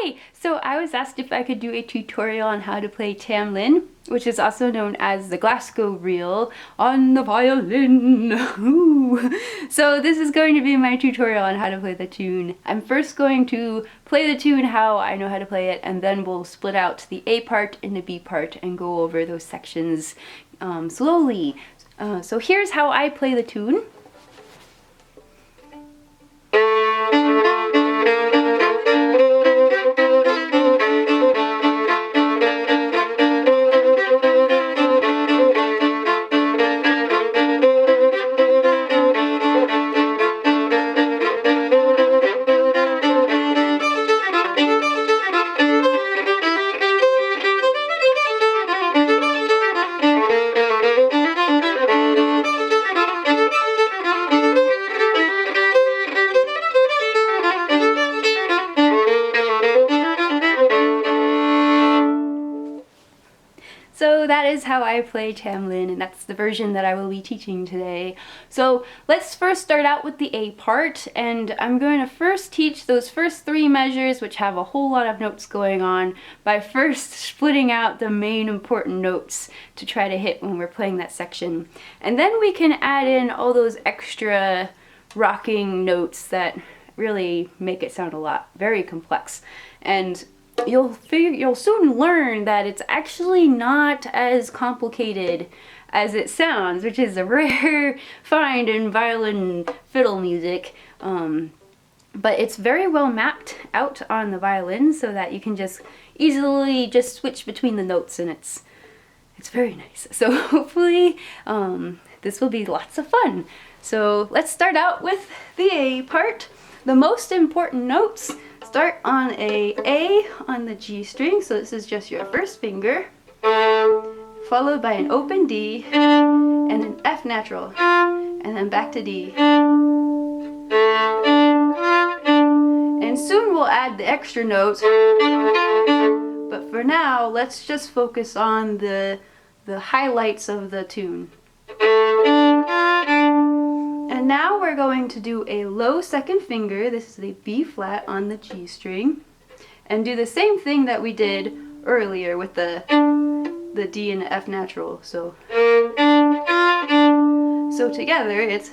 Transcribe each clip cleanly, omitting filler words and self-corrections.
Hi! So I was asked if I could do a tutorial on how to play Tam Lin, which is also known as the Glasgow reel on the violin. Ooh. So this is going to be my tutorial on how to play the tune. I'm first going to play the tune how I know how to play it, and then we'll split out the A part and the B part and go over those sections slowly. So here's how I play the tune. So that is how I play Tam Lin, and that's the version that I will be teaching today. So let's first start out with the A part, and I'm going to first teach those first three measures, which have a whole lot of notes going on, by first splitting out the main important notes to try to hit when we're playing that section. And then we can add in all those extra rocking notes that really make it sound very complex. And you'll soon learn that it's actually not as complicated as it sounds, which is a rare find in violin fiddle music. But it's very well mapped out on the violin so that you can just easily switch between the notes, and it's very nice. So hopefully this will be lots of fun. So let's start out with the A part. The most important notes start on A on the G string, so this is just your first finger, followed by an open D and an F natural, and then back to D. And soon we'll add the extra notes, but for now let's just focus on the highlights of the tune. And now we're going to do a low second finger, this is a B flat on the G string, and do the same thing that we did earlier with the D and the F natural. So together it's,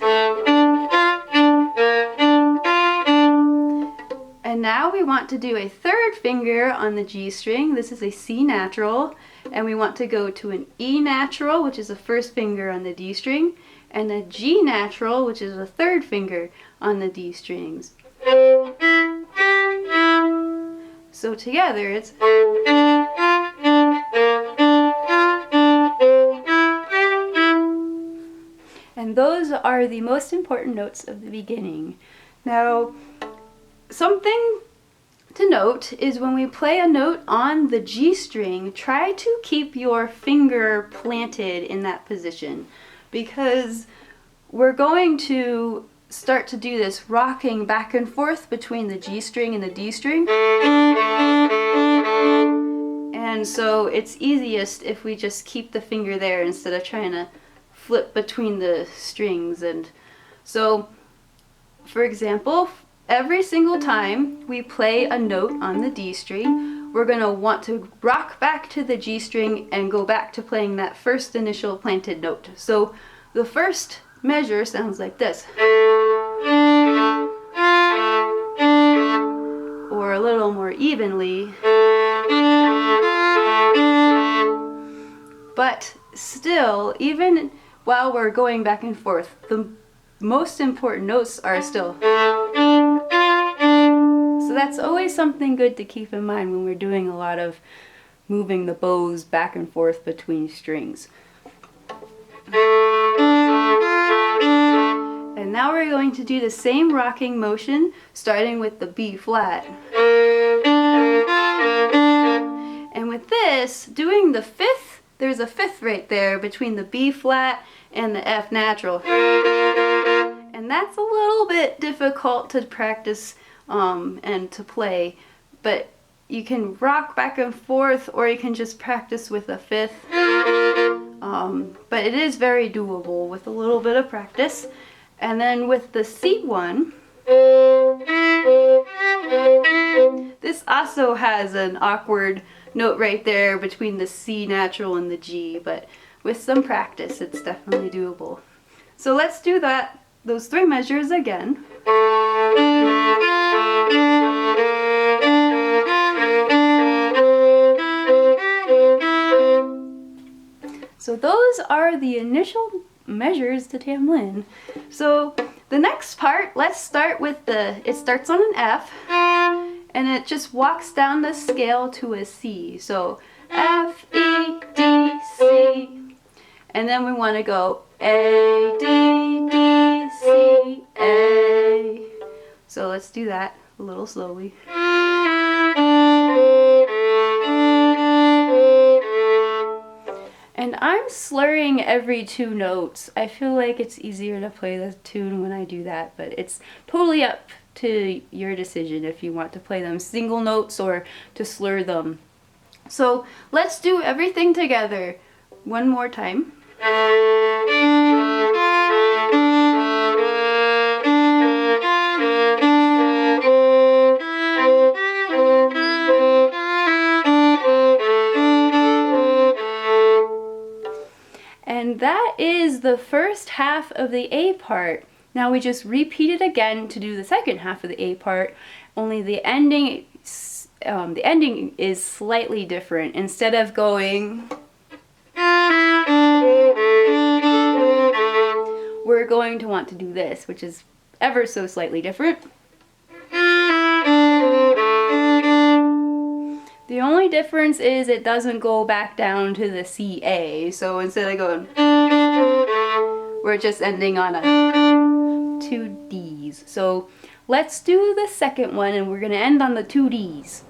and now we want to do a third finger on the G string, this is a C natural, and we want to go to an E natural, which is the first finger on the D string, and a G natural, which is the third finger on the D strings. So together it's, and those are the most important notes of the beginning. Now, something to note is when we play a note on the G string, try to keep your finger planted in that position, because we're going to start to do this rocking back and forth between the G string and the D string. And so it's easiest if we just keep the finger there instead of trying to flip between the strings. And so, for example, every single time we play a note on the D string, we're going to want to rock back to the G string and go back to playing that first initial planted note. So the first measure sounds like this, or a little more evenly, but still, even while we're going back and forth, the most important notes are still. So that's always something good to keep in mind when we're doing a lot of moving the bows back and forth between strings. And now we're going to do the same rocking motion, starting with the B flat. And with this, doing the fifth, there's a fifth right there between the B flat and the F natural. And that's a little bit difficult to practice and to play, but you can rock back and forth, or you can just practice with a fifth. But it is very doable with a little bit of practice. And then with the C one, this also has an awkward note right there between the C natural and the G, but with some practice it's definitely doable. So let's do those 3 measures again. So those are the initial measures to Tam Lin. So the next part, let's start with it starts on an F and it just walks down the scale to a C. So F, E, D, C. And then we want to go A, D, D, C, A. So let's do that a little slowly. And I'm slurring every 2 notes. I feel like it's easier to play the tune when I do that, but it's totally up to your decision if you want to play them single notes or to slur them. So let's do everything together one more time. And that is the first half of the A part. Now we just repeat it again to do the second half of the A part, only the ending is slightly different. Instead of going, we're going to want to do this, which is ever so slightly different. The only difference is it doesn't go back down to the CA, so instead of going, we're just ending on 2 Ds. So let's do the second one and we're going to end on the 2 Ds.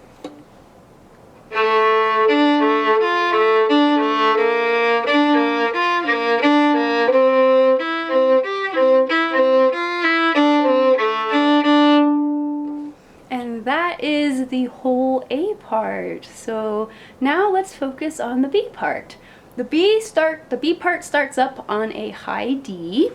And that is the whole A part. So now let's focus on the B part. The B part starts up on a high D,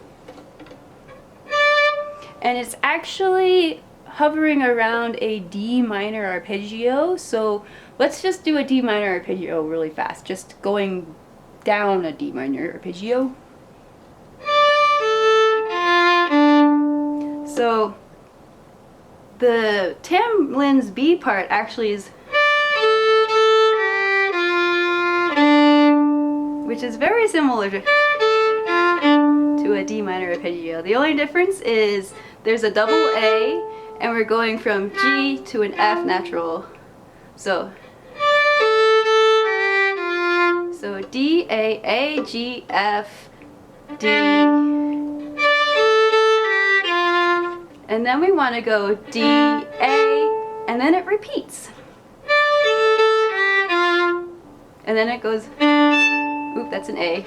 and it's actually hovering around a D minor arpeggio. So let's just do a D minor arpeggio really fast, just going down a D minor arpeggio. So the Tam Lin's B part actually is, which is very similar to a D minor arpeggio. The only difference is there's a double A and we're going from G to an F natural. So D, A, G, F, D. And then we want to go D, A, and then it repeats. And then it goes, oop, that's an A.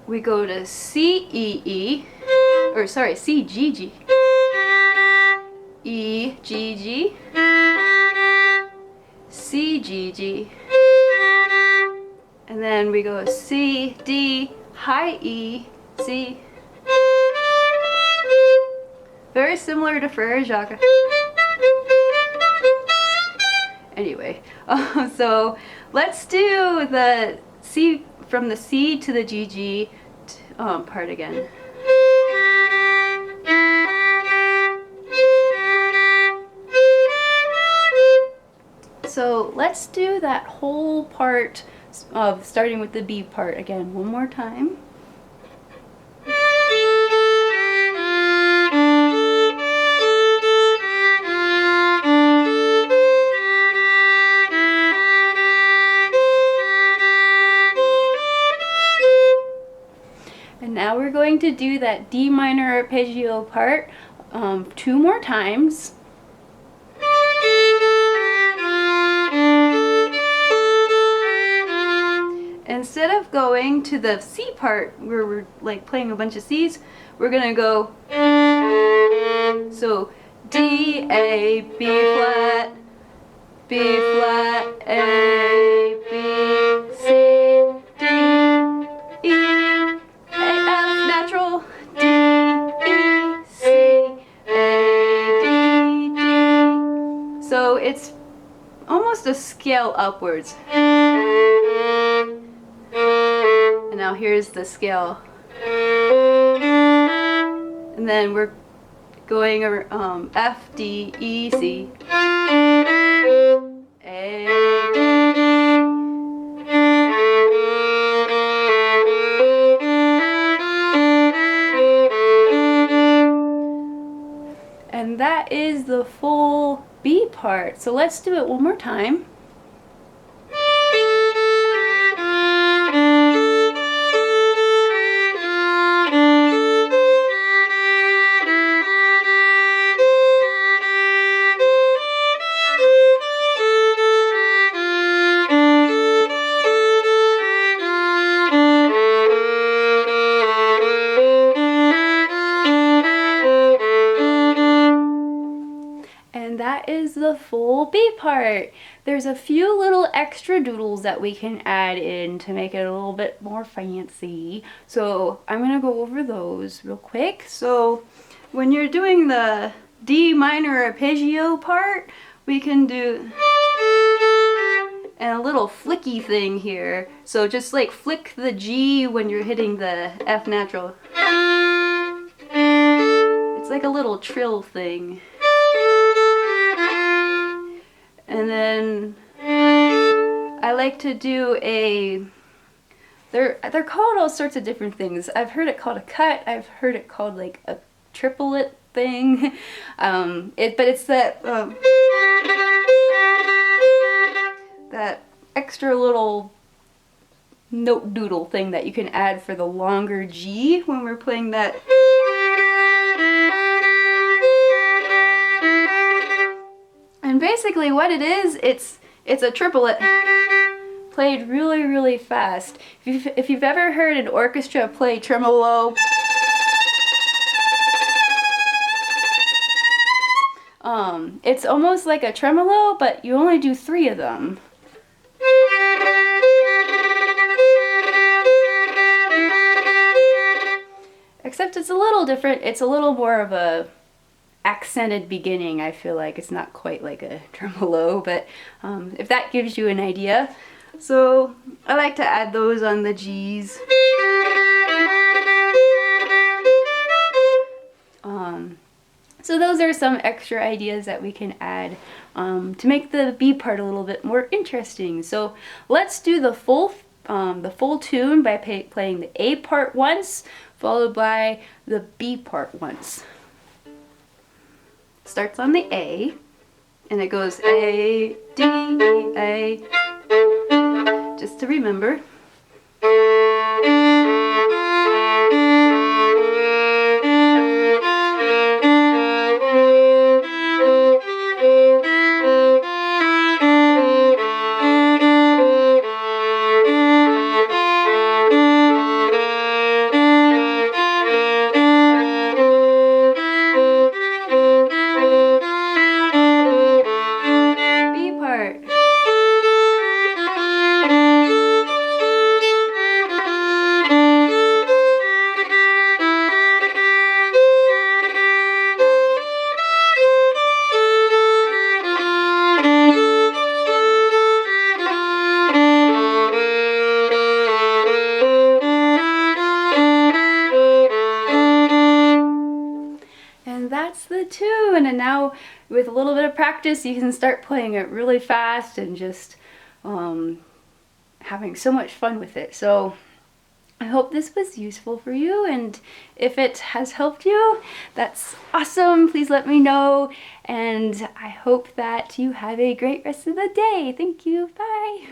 We go to C, E, E, or sorry, C, G, G. E, G, G. C, G, G. And then we go C, D, high E, C. Very similar to Frere Jacques. Anyway, so let's do the C, from the C to the GG part again. So let's do that whole part of starting with the B part again one more time. And now we're going to do that D minor arpeggio part 2 more times. Instead of going to the C part where we're like playing a bunch of C's, we're gonna go, so D, A, B flat, B flat, A, B, C, D, E, F natural, D, E, C, A, D, D. So it's almost a scale upwards. And now here's the scale. And then we're going over F, D, E, C, A, and that is the full B part. So let's do it one more time. And that is the full B part. There's a few little extra doodles that we can add in to make it a little bit more fancy. So I'm gonna go over those real quick. So when you're doing the D minor arpeggio part, we can do and a little flicky thing here. So just like flick the G when you're hitting the F natural. It's like a little trill thing. And then I like to do they're called all sorts of different things. I've heard it called a cut. I've heard it called like a triplet thing. But it's that that extra little note doodle thing that you can add for the longer G when we're playing that. And basically what it is, it's a triplet played really, really fast. If you've ever heard an orchestra play tremolo, it's almost like a tremolo, but you only do 3 of them. Except it's a little different. It's a little more of a accented beginning. I feel like it's not quite like a tremolo, but if that gives you an idea. So I like to add those on the G's. So those are some extra ideas that we can add to make the B part a little bit more interesting. So let's do the full tune by playing the A part once, followed by the B part once. Starts on the A, and it goes A, D, E, A, just to remember. That's the tune, and now with a little bit of practice you can start playing it really fast and just having so much fun with it. So I hope this was useful for you, and if it has helped you, that's awesome. Please let me know, and I hope that you have a great rest of the day. Thank you. Bye.